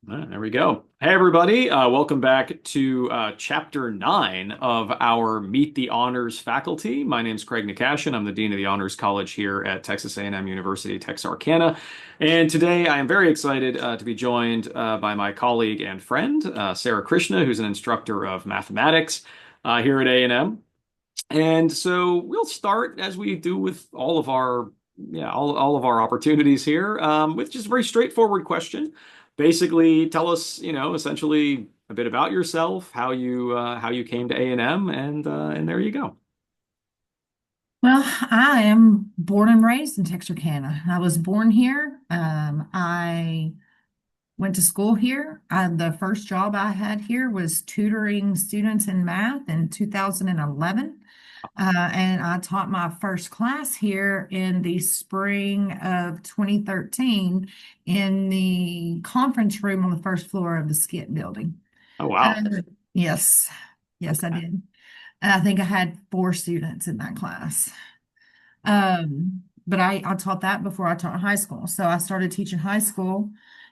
There we go. Hey, everybody. Welcome back to Chapter 9 of our Meet the Honors faculty. My name's Craig Nakashian. I'm the Dean of the Honors College here at Texas A&M University-Texarkana. And today I am very excited to be joined by my colleague and friend, Sarah Krishna, who's an instructor of mathematics here at A&M. And so we'll start as we do with all of our all of our opportunities here with just a very straightforward question. Basically, tell us, essentially a bit about yourself, how you came to A&M, and there you go. Well, I am born and raised in Texarkana. I was born here. I went to school here. The first job I had here was tutoring students in math in 2011. And I taught my first class here in the spring of 2013 in the conference room on the first floor of the Skit building. Oh wow. Uh, yes, yes, I Okay. did. And I think I had four students in that class. But I taught that before I taught high school. So I started teaching high school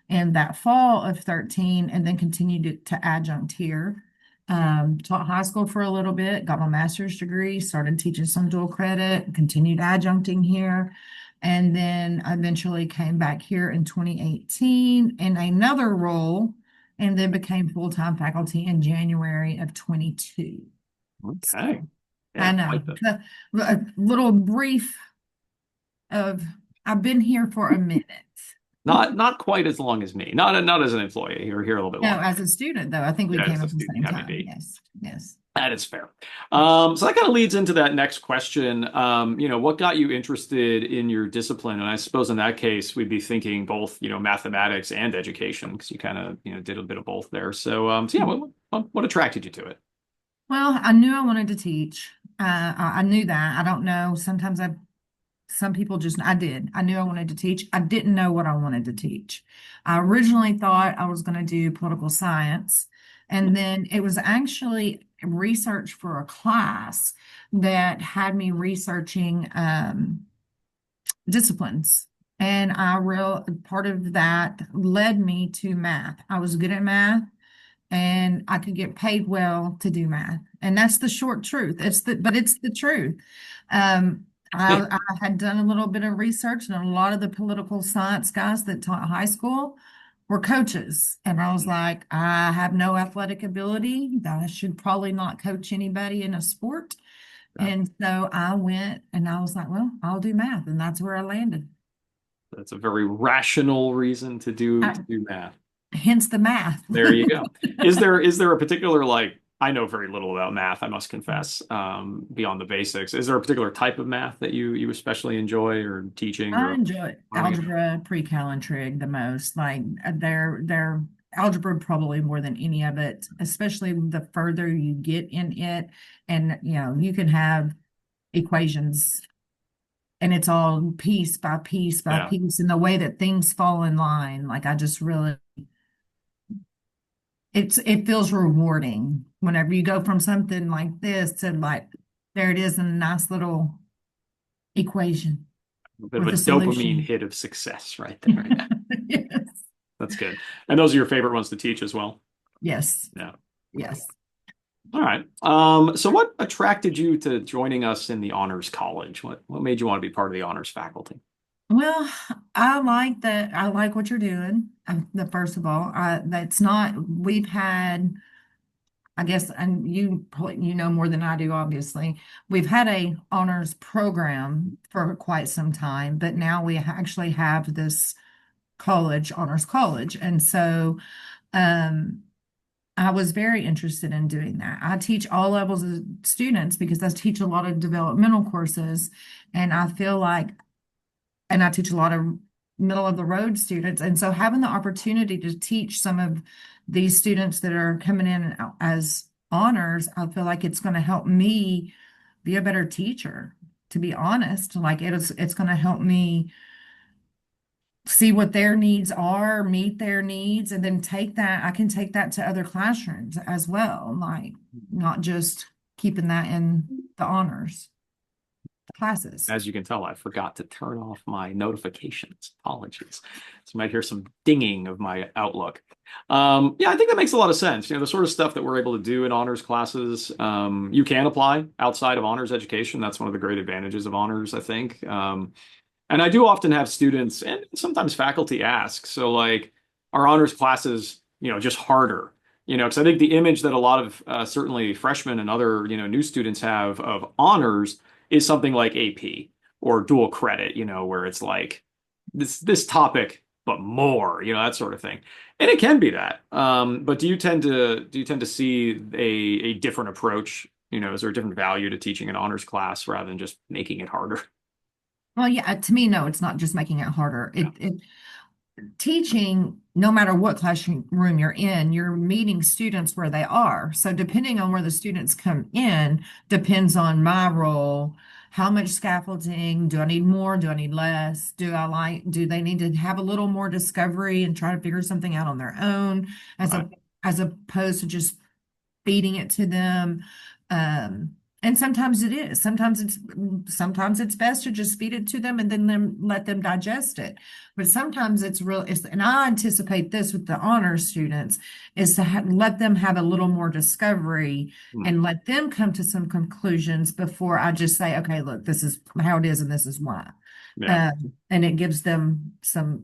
in that fall of 13 and then continued to adjunct here. Taught high school for a little bit, got my master's degree, started teaching some dual credit, continued adjuncting here, and then eventually came back here in 2018 in another role and then became full-time faculty in January of 22. Okay. So Yeah, I know. quite the A little brief of I've been here for a minute. not quite as long as me. Not as an employee. You're here a little bit No, longer. as a student though, I think we Yeah, came as a at the student, you same have me time. beat. Yes, yes, That is fair. yes. So that kind of leads into that next question. What got you interested in your discipline? And I suppose in that case, we'd be thinking both, mathematics and education, because you kind of, did a bit of both there. So yeah, what attracted you to it? Well, I knew I wanted to teach. I knew that. I don't know. Some people just, I did. I knew I wanted to teach. I didn't know what I wanted to teach. I originally thought I was going to do political science. And then it was actually research for a class that had me researching disciplines. And I real part of that led me to math. I was good at math and I could get paid well to do math. And that's the short truth. But it's the truth. I had done a little bit of research, and a lot of the political science guys that taught high school were coaches. And I was like, I have no athletic ability. I should probably not coach anybody in a sport. Yeah, And so I went and I was like, well, I'll do math. And that's where I landed. that's a very rational reason I, to do math. hence the math. There you go. Is there a particular like I know very little about math, I must confess, beyond the basics. Is there a particular type of math that you especially enjoy or teaching I or enjoy learning about? algebra, pre-cal, and trig the most. Like they're algebra probably more than any of it, especially the further you get in it. And you can have equations and it's all piece by piece by Yeah. piece, and the way that things fall in line. Like I just really it feels rewarding whenever you go from something like this to like there it is in a nice little equation A bit of with a a dopamine solution. hit of success right there. Yeah, Yes. that's good. And those are your favorite ones to teach as well. Yes. Yeah. Yes. All right. So what attracted you to joining us in the honors college? What made you want to be part of the honors faculty? Well, I like that. I like what you're doing. The first of all, that's not. We've had, I guess, and you know more than I do. Obviously, we've had a honors program for quite some time, but now we actually have this college, honors college, and so um, I was very interested in doing that. I teach all levels of students because I teach a lot of developmental courses, and I feel like and I teach a lot of middle of the road students. And so having the opportunity to teach some of these students that are coming in as honors, I feel like it's going to help me be a better teacher, to be honest. Like it's going to help me see what their needs are, meet their needs, and then I can take that to other classrooms as well, like not just keeping that in the honors. classes. As you can tell, I forgot to turn off my notifications. Apologies. So you might hear some dinging of my Outlook. Yeah, I think that makes a lot of sense. The sort of stuff that we're able to do in honors classes, you can apply outside of honors education. That's one of the great advantages of honors, I think. And I do often have students and sometimes faculty ask, so like, are honors classes, just harder? Because I think the image that a lot of certainly freshmen and other, new students have of honors is something like AP or dual credit, where it's like this topic, but more, that sort of thing. And it can be that. But do you tend to see a different approach? Is there a different value to teaching an honors class rather than just making it harder? Well, yeah, to me, no, it's not just making it harder. Yeah. It teaching, no matter what classroom you're in, you're meeting students where they are. So depending on where the students come in, depends on my role. How much scaffolding? Do I need more? Do I need less? Do they need to have a little more discovery and try to figure something out on their own as Right. a as opposed to just feeding it to them? And sometimes it is. Sometimes it's best to just feed it to them and then let them digest it. But sometimes and I anticipate this with the honor students, is to let them have a little more discovery Hmm. and let them come to some conclusions before I just say, okay, look, this is how it is and this is why. Yeah. And it gives them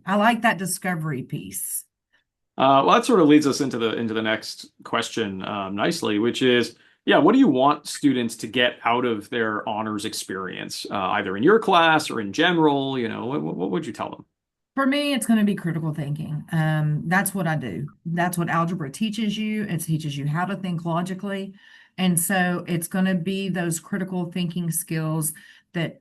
I like that discovery piece. Well, that sort of leads us into the next question nicely, which is, yeah, what do you want students to get out of their honors experience, either in your class or in general? What would you tell them? For me, it's going to be critical thinking. That's what I do. That's what algebra teaches you. It teaches you how to think logically. And so it's going to be those critical thinking skills that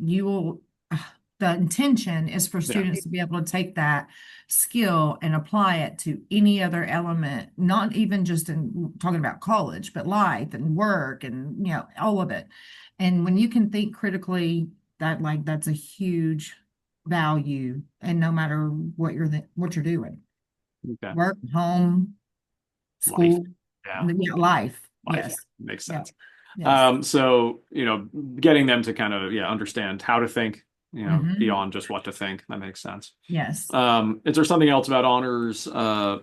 the intention is for Yeah. students to be able to take that skill and apply it to any other element, not even just in talking about college, but life and work and, all of it. And when you can think critically, that's a huge value, and no matter what you're doing, Okay. work, home, Life. school, Yeah. yeah, life. Life. Yeah. Yes. Makes Yeah. sense. Yes. So, getting them to kind of, yeah, understand how to think, Hmm. beyond just what to think. That makes sense. Yes. Is there something else about honors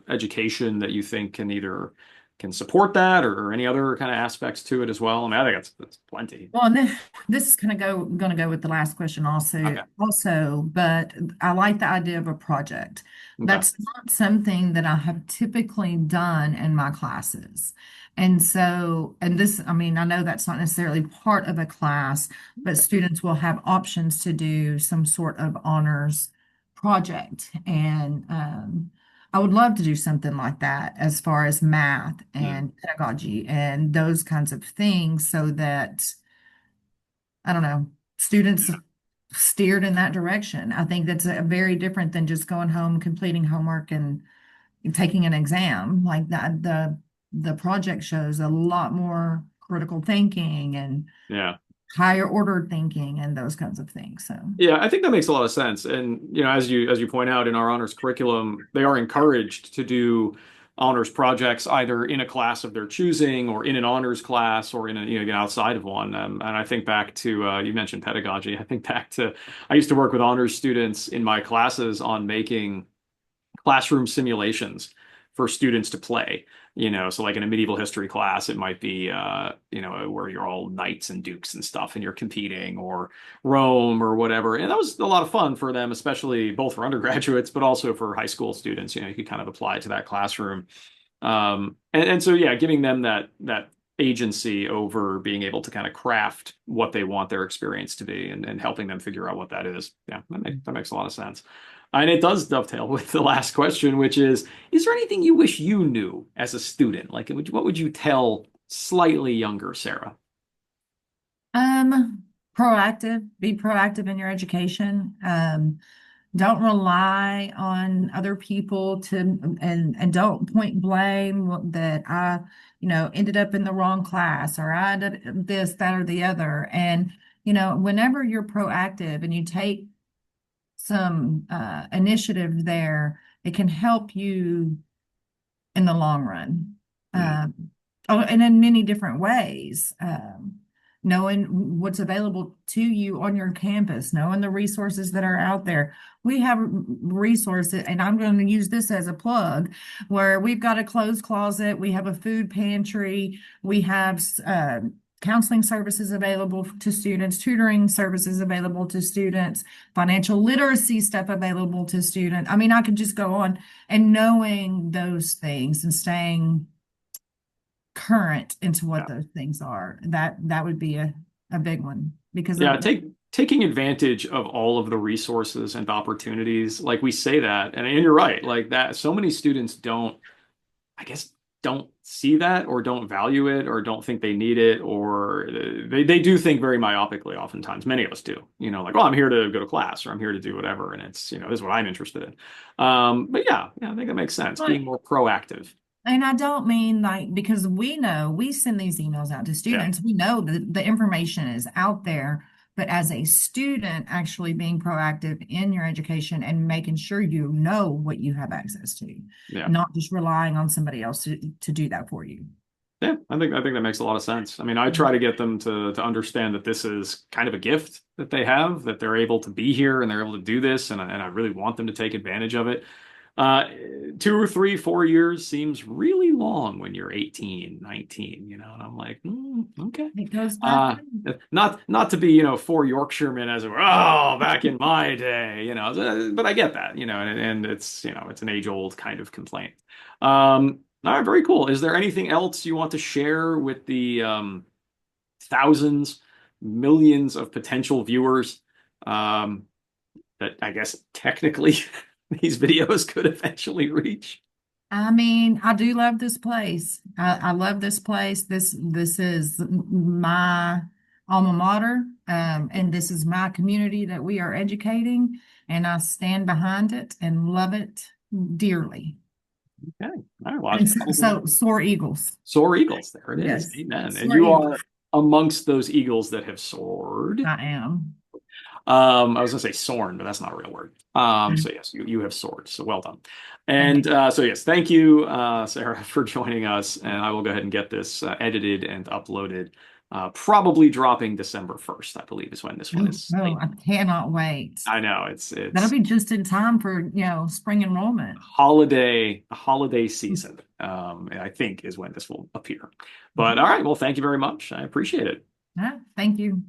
education that you think can support that, or any other kind of aspects to it as well? I mean, I think that's plenty. Well, and then this is going to go with the last question also, Okay. but I like the idea of a project. Okay. That's not something that I have typically done in my classes. And so, and this, I mean, I know that's not necessarily part of a class, but students will have options to do some sort of honors project. And I would love to do something like that as far as math Hmm. and pedagogy and those kinds of things so that I don't know, students Yeah. steered in that direction. I think that's very different than just going home, completing homework and taking an exam. Like that, the project shows a lot more critical thinking and Yeah. higher order thinking and those kinds of things. So, Yeah, I think that makes a lot of sense. And as you point out in our honors curriculum, they are encouraged to do honors projects either in a class of their choosing or in an honors class or in a again outside of one. And I think back to you mentioned pedagogy. I think back to I used to work with honors students in my classes on making classroom simulations for students to play. So like in a medieval history class, it might be where you're all knights and dukes and stuff and you're competing, or Rome or whatever. And that was a lot of fun for them, especially both for undergraduates, but also for high school students. You could kind of apply to that classroom. And so yeah, giving them that agency over being able to kind of craft what they want their experience to be, and helping them figure out what that is. Yeah, that makes a lot of sense. And it does dovetail with the last question, which is there anything you wish you knew as a student? Like, what would you tell slightly younger Sarah? um, be proactive in your education. Don't rely on other people to and don't point blame that I ended up in the wrong class or I did this, that, or the other. And whenever you're proactive and you take some initiative there, it can help you in the long run. Hmm. Um, oh, and in many different ways. knowing what's available to you on your campus, knowing the resources that are out there. We have resources, and I'm going to use this as a plug, where we've got a clothes closet, we have a food pantry, we have counseling services available to students, tutoring services available to students, financial literacy stuff available to students. I mean, I could just go on, and knowing those things and staying current into what Yeah. those things are, that would be a big one because Yeah, of taking advantage of all of the resources and opportunities. Like we say that, and you're right, like that so many students don't, I guess, don't see that or don't value it or don't think they need it, or they do think very myopically oftentimes. Many of us do, like, oh, I'm here to go to class or I'm here to do whatever, and it's, this is what I'm interested in. But yeah, I think that makes sense. but Being more proactive. and I don't mean like because we know we send these emails out to Yeah. students, we know that the information is out there, but as a student, actually being proactive in your education and making sure you know what you have access to, Yeah. not just relying on somebody else to do that for you. Yeah, I think that makes a lot of sense. I mean, I try to get them to understand that this is kind of a gift that they have, that they're able to be here and they're able to do this, and I really want them to take advantage of it. Uh, 2 or 3, 4 years seems really long when you're 18, 19, and I'm like, okay. It goes by Uh, fast. not to be, 4 Yorkshiremen as it were, oh, back in my day, but I get that, and it's, it's an age-old kind of complaint. All right, very cool. Is there anything else you want to share with the thousands, millions of potential viewers that I guess technically these videos could eventually reach? I mean, I do love this place. I love this place. This is my alma mater, and this is my community that we are educating, and I stand behind it and love it dearly. Okay. All right. Well, And that's so, probably soar eagles. soar eagles. There it is. Yes, Amen. And soar you eagles. are amongst those eagles that have soared. I am. I was gonna say Sorn, but that's not a real word. So yes, you have soared. So well done. Thank And so yes, thank you, Sarah, for joining us. And I will go ahead and get this edited and uploaded. Probably dropping December 1st, I believe, is when this one you. is Oh, slated. I cannot wait. I know That'll it's be just in time for, spring enrollment. holiday season. I think is when this will appear. But all right, well, thank you very much. I appreciate it. Thank you.